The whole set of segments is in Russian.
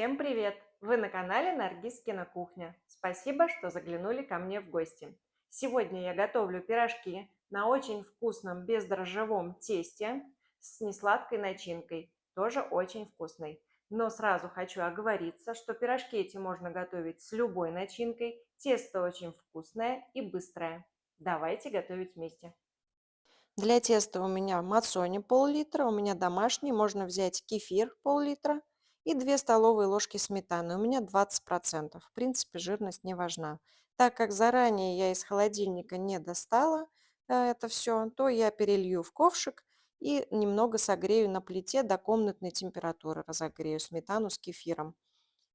Всем привет! Вы на канале Наргизкина кухня. Спасибо, что заглянули ко мне в гости. Сегодня я готовлю пирожки на очень вкусном бездрожжевом тесте с несладкой начинкой, тоже очень вкусной. Но сразу хочу оговориться, что пирожки эти можно готовить с любой начинкой, тесто очень вкусное и быстрое. Давайте готовить вместе. Для теста у меня мацони пол-литра, у меня домашний, можно взять кефир пол-литра и 2 столовые ложки сметаны, у меня 20%. В принципе, жирность не важна. Так как заранее я из холодильника не достала это все, то я перелью в ковшик и немного согрею на плите до комнатной температуры, разогрею сметану с кефиром.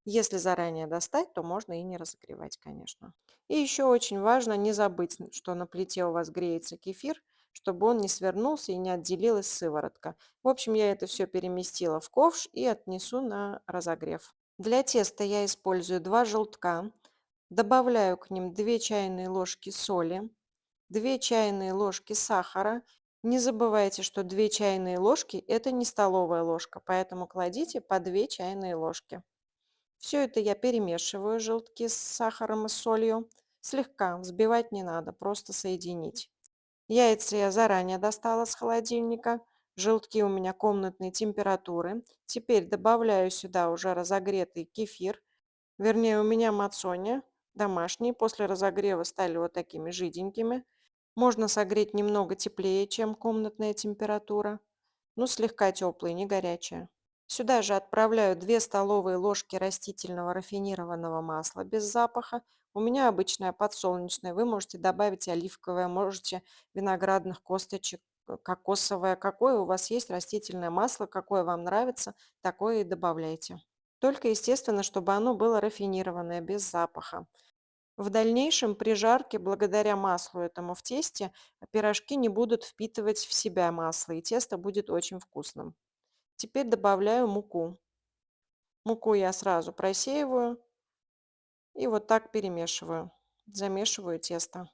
Если заранее достать, то можно и не разогревать, конечно. И еще очень важно не забыть, что на плите у вас греется кефир, чтобы он не свернулся и не отделилась сыворотка. В общем, я это все переместила в ковш и отнесу на разогрев. Для теста я использую 2 желтка, добавляю к ним 2 чайные ложки соли, 2 чайные ложки сахара. Не забывайте, что 2 чайные ложки– это не столовая ложка, поэтому кладите по 2 чайные ложки. Все это я перемешиваю, желтки с сахаром и солью. Слегка, взбивать не надо, просто соединить. Яйца я заранее достала с холодильника. Желтки у меня комнатной температуры. Теперь добавляю сюда уже разогретый кефир. Вернее, у меня мацони домашние. После разогрева стали вот такими жиденькими. Можно согреть немного теплее, чем комнатная температура. Ну, слегка теплые, не горячие. Сюда же отправляю 2 столовые ложки растительного рафинированного масла без запаха. У меня обычное подсолнечное. Вы можете добавить оливковое, можете виноградных косточек, кокосовое. Какое у вас есть растительное масло, какое вам нравится, такое и добавляйте. Только, естественно, чтобы оно было рафинированное, без запаха. В дальнейшем при жарке, благодаря маслу этому в тесте, пирожки не будут впитывать в себя масло, и тесто будет очень вкусным. Теперь добавляю муку. Муку я сразу просеиваю и вот так перемешиваю. Замешиваю тесто.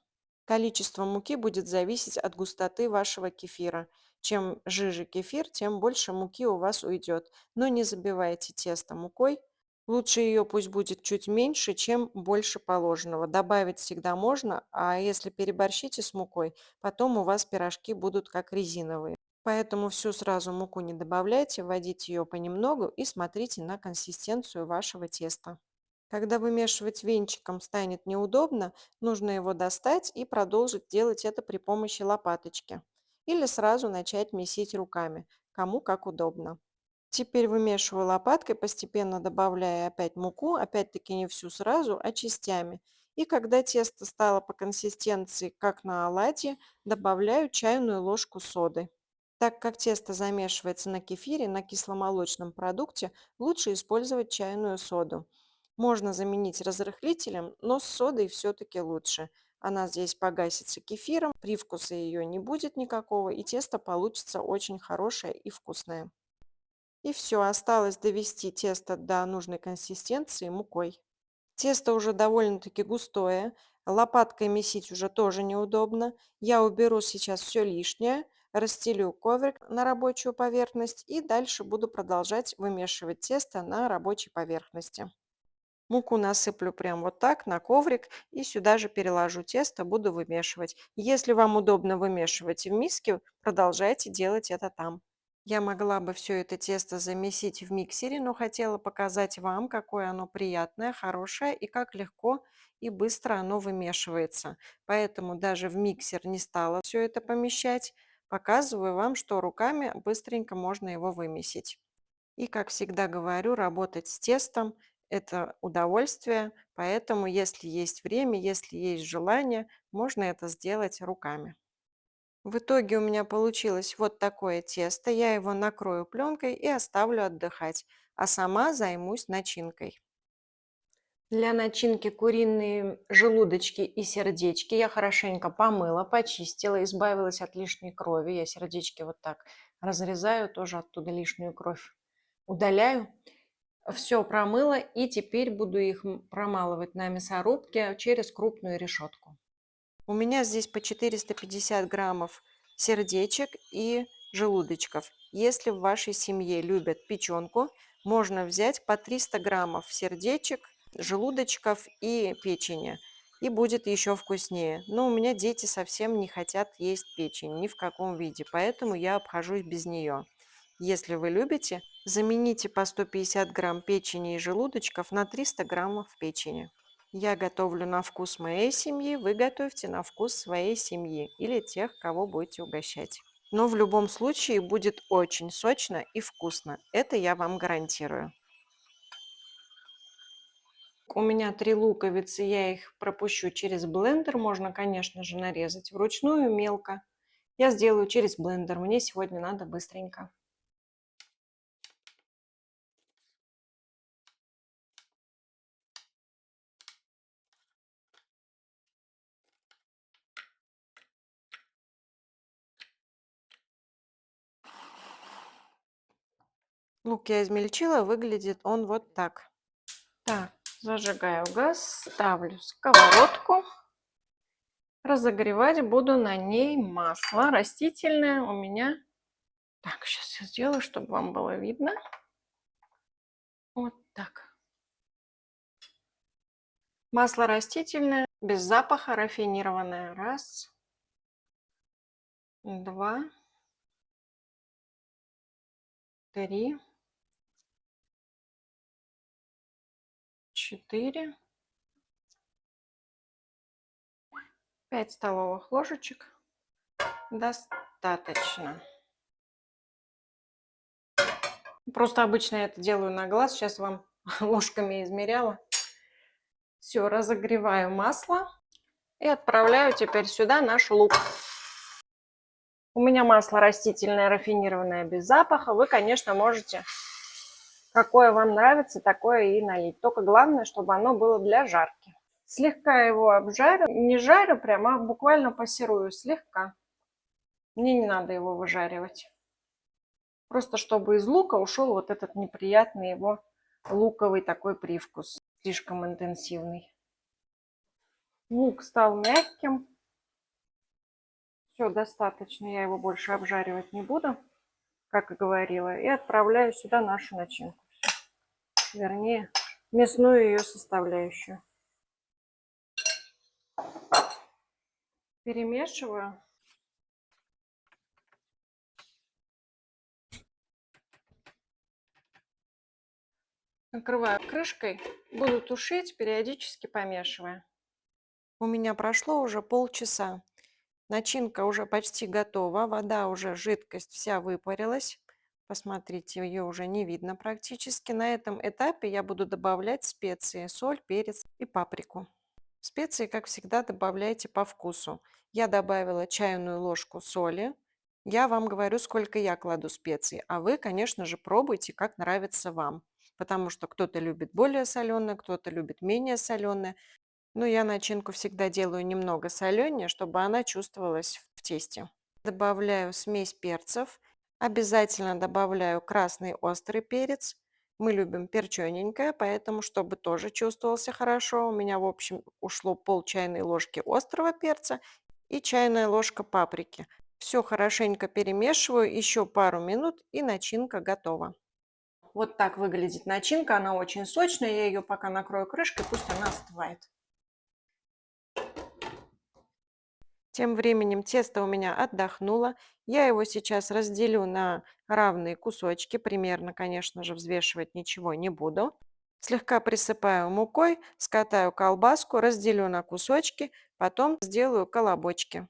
Количество муки будет зависеть от густоты вашего кефира. Чем жиже кефир, тем больше муки у вас уйдет. Но не забивайте тесто мукой. Лучше ее пусть будет чуть меньше, чем больше положенного. Добавить всегда можно, а если переборщите с мукой, потом у вас пирожки будут как резиновые. Поэтому всю сразу муку не добавляйте, вводите ее понемногу и смотрите на консистенцию вашего теста. Когда вымешивать венчиком станет неудобно, нужно его достать и продолжить делать это при помощи лопаточки. Или сразу начать месить руками, кому как удобно. Теперь вымешиваю лопаткой, постепенно добавляя опять муку, опять-таки не всю сразу, а частями. И когда тесто стало по консистенции, как на оладьи, добавляю чайную ложку соды. Так как тесто замешивается на кефире, на кисломолочном продукте, лучше использовать чайную соду. Можно заменить разрыхлителем, но с содой все-таки лучше. Она здесь погасится кефиром, привкуса ее не будет никакого, и тесто получится очень хорошее и вкусное. И все, осталось довести тесто до нужной консистенции мукой. Тесто уже довольно-таки густое, лопаткой месить уже тоже неудобно. Я уберу сейчас все лишнее, расстелю коврик на рабочую поверхность и дальше буду продолжать вымешивать тесто на рабочей поверхности. Муку насыплю прям вот так на коврик и сюда же переложу тесто, буду вымешивать. Если вам удобно вымешивать в миске, продолжайте делать это там. Я могла бы все это тесто замесить в миксере, но хотела показать вам, какое оно приятное, хорошее и как легко и быстро оно вымешивается. Поэтому даже в миксер не стала все это помещать. Показываю вам, что руками быстренько можно его вымесить. И, как всегда говорю, работать с тестом– это удовольствие, поэтому, если есть время, если есть желание, можно это сделать руками. В итоге у меня получилось вот такое тесто. Я его накрою пленкой и оставлю отдыхать, а сама займусь начинкой. Для начинки куриные желудочки и сердечки я хорошенько помыла, почистила, избавилась от лишней крови. Я сердечки вот так разрезаю, тоже оттуда лишнюю кровь удаляю. Все промыла и теперь буду их промалывать на мясорубке через крупную решетку. У меня здесь по 450 граммов сердечек и желудочков. Если в вашей семье любят печенку, можно взять по 300 граммов сердечек, желудочков и печени. И будет еще вкуснее. Но у меня дети совсем не хотят есть печень ни в каком виде, поэтому я обхожусь без нее. Если вы любите, замените по 150 грамм печени и желудочков на 300 граммов печени. Я готовлю на вкус моей семьи, вы готовьте на вкус своей семьи или тех, кого будете угощать. Но в любом случае будет очень сочно и вкусно. Это я вам гарантирую. У меня 3 луковицы, я их пропущу через блендер. Можно, конечно же, нарезать вручную мелко. Я сделаю через блендер. Мне сегодня надо быстренько. Лук я измельчила, выглядит он вот так. Так, зажигаю газ, ставлю сковородку. Разогревать буду на ней масло растительное у меня. Так, сейчас я сделаю, чтобы вам было видно. Вот так. Масло растительное, без запаха, рафинированное. Раз, два, три, 4, 5 столовых ложечек. Достаточно. Просто обычно я это делаю на глаз. Сейчас вам ложками измеряла. Все, разогреваю масло и отправляю теперь сюда наш лук. У меня масло растительное, рафинированное, без запаха. Вы, конечно, можете, какое вам нравится, такое и налить. Только главное, чтобы оно было для жарки. Слегка его обжарю. Не жарю прямо, а буквально пассерую слегка. Мне не надо его выжаривать. Просто чтобы из лука ушел вот этот неприятный его луковый такой привкус. Слишком интенсивный. Лук стал мягким. Все, достаточно. Я его больше обжаривать не буду, как и говорила. И отправляю сюда нашу начинку. Вернее, мясную ее составляющую. Перемешиваю. Накрываю крышкой. Буду тушить, периодически помешивая. У меня прошло уже полчаса. Начинка уже почти готова. Вода уже, жидкость вся выпарилась. Посмотрите, ее уже не видно практически. На этом этапе я буду добавлять специи: соль, перец и паприку. Специи, как всегда, добавляйте по вкусу. Я добавила чайную ложку соли. Я вам говорю, сколько я кладу специй, а вы, конечно же, пробуйте, как нравится вам. Потому что кто-то любит более соленое, кто-то любит менее соленое. Но я начинку всегда делаю немного соленее, чтобы она чувствовалась в тесте. Добавляю смесь перцев. Обязательно добавляю красный острый перец. Мы любим перчененькое, поэтому, чтобы тоже чувствовался хорошо, у меня, в общем, ушло пол чайной ложки острого перца и чайная ложка паприки. Все хорошенько перемешиваю, еще пару минут, и начинка готова. Вот так выглядит начинка, она очень сочная, я ее пока накрою крышкой, пусть она остывает. Тем временем тесто у меня отдохнуло. Я его сейчас разделю на равные кусочки. Примерно, конечно же, взвешивать ничего не буду. Слегка присыпаю мукой, скатаю колбаску, разделю на кусочки, потом сделаю колобочки.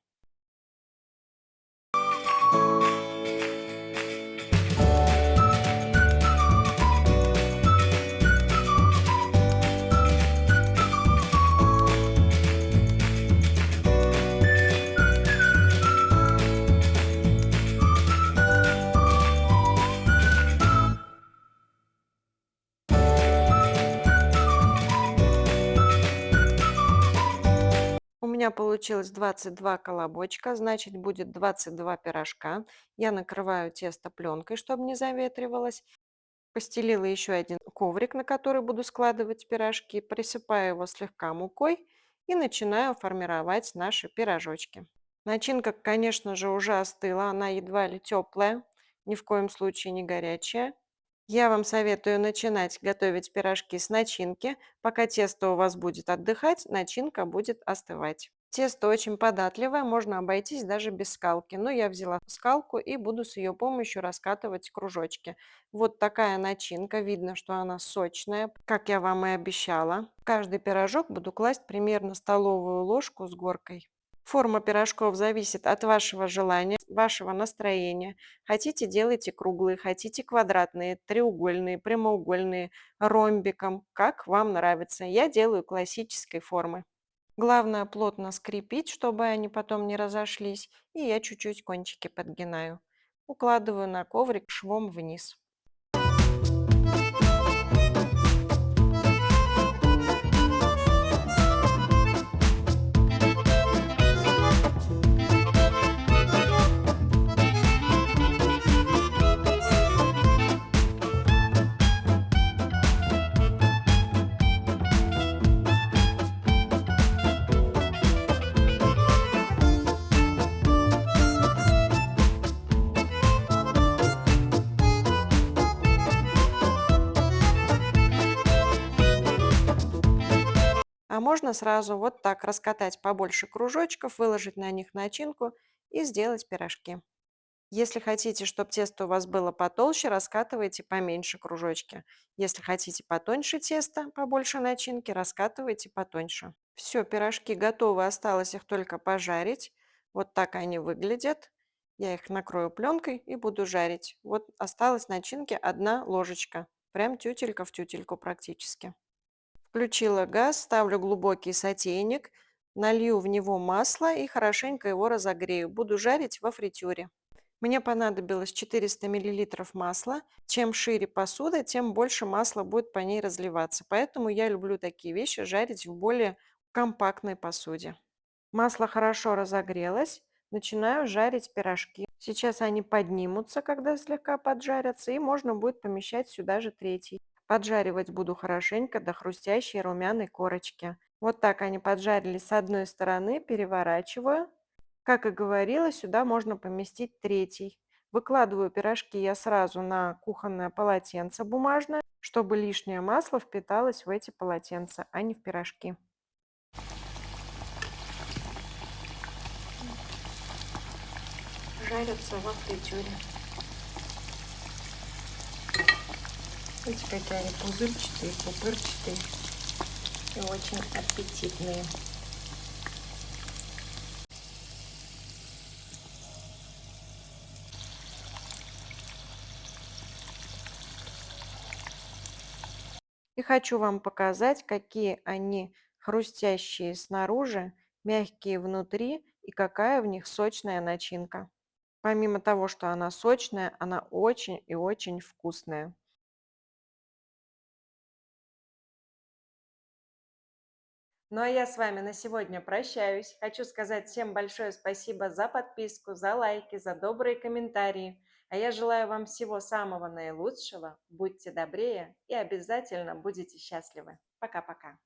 У меня получилось 22 колобочка, значит будет 22 пирожка. Я накрываю тесто пленкой, чтобы не заветривалось. Постелила еще один коврик, на который буду складывать пирожки. Присыпаю его слегка мукой и начинаю формировать наши пирожочки. Начинка, конечно же, уже остыла, она едва ли теплая, ни в коем случае не горячая. Я вам советую начинать готовить пирожки с начинки. Пока тесто у вас будет отдыхать, начинка будет остывать. Тесто очень податливое, можно обойтись даже без скалки. Но я взяла скалку и буду с ее помощью раскатывать кружочки. Вот такая начинка, видно, что она сочная, как я вам и обещала. В каждый пирожок буду класть примерно столовую ложку с горкой. Форма пирожков зависит от вашего желания, вашего настроения. Хотите, делайте круглые, хотите квадратные, треугольные, прямоугольные, ромбиком, как вам нравится. Я делаю классической формы. Главное плотно скрепить, чтобы они потом не разошлись, и я чуть-чуть кончики подгинаю. Укладываю на коврик швом вниз. А можно сразу вот так раскатать побольше кружочков, выложить на них начинку и сделать пирожки. Если хотите, чтобы тесто у вас было потолще, раскатывайте поменьше кружочки. Если хотите потоньше тесто, побольше начинки, раскатывайте потоньше. Все, пирожки готовы, осталось их только пожарить. Вот так они выглядят. Я их накрою пленкой и буду жарить. Вот осталось начинки 1 ложечка. Прям тютелька в тютельку практически. Включила газ, ставлю глубокий сотейник, налью в него масло и хорошенько его разогрею. Буду жарить во фритюре. Мне понадобилось 400 миллилитров масла. Чем шире посуда, тем больше масла будет по ней разливаться. Поэтому я люблю такие вещи жарить в более компактной посуде. Масло хорошо разогрелось. Начинаю жарить пирожки. Сейчас они поднимутся, когда слегка поджарятся, и можно будет помещать сюда же третий. Поджаривать буду хорошенько до хрустящей румяной корочки. Вот так они поджарились с одной стороны, переворачиваю. Как и говорила, сюда можно поместить третий. Выкладываю пирожки я сразу на кухонное полотенце бумажное, чтобы лишнее масло впиталось в эти полотенца, а не в пирожки. Жарятся во фритюре. Видите, какие они пузырчатые, пупырчатые и очень аппетитные. И хочу вам показать, какие они хрустящие снаружи, мягкие внутри и какая в них сочная начинка. Помимо того, что она сочная, она очень и очень вкусная. Ну а я с вами на сегодня прощаюсь. Хочу сказать всем большое спасибо за подписку, за лайки, за добрые комментарии. А я желаю вам всего самого наилучшего. Будьте добрее и обязательно будете счастливы. Пока-пока.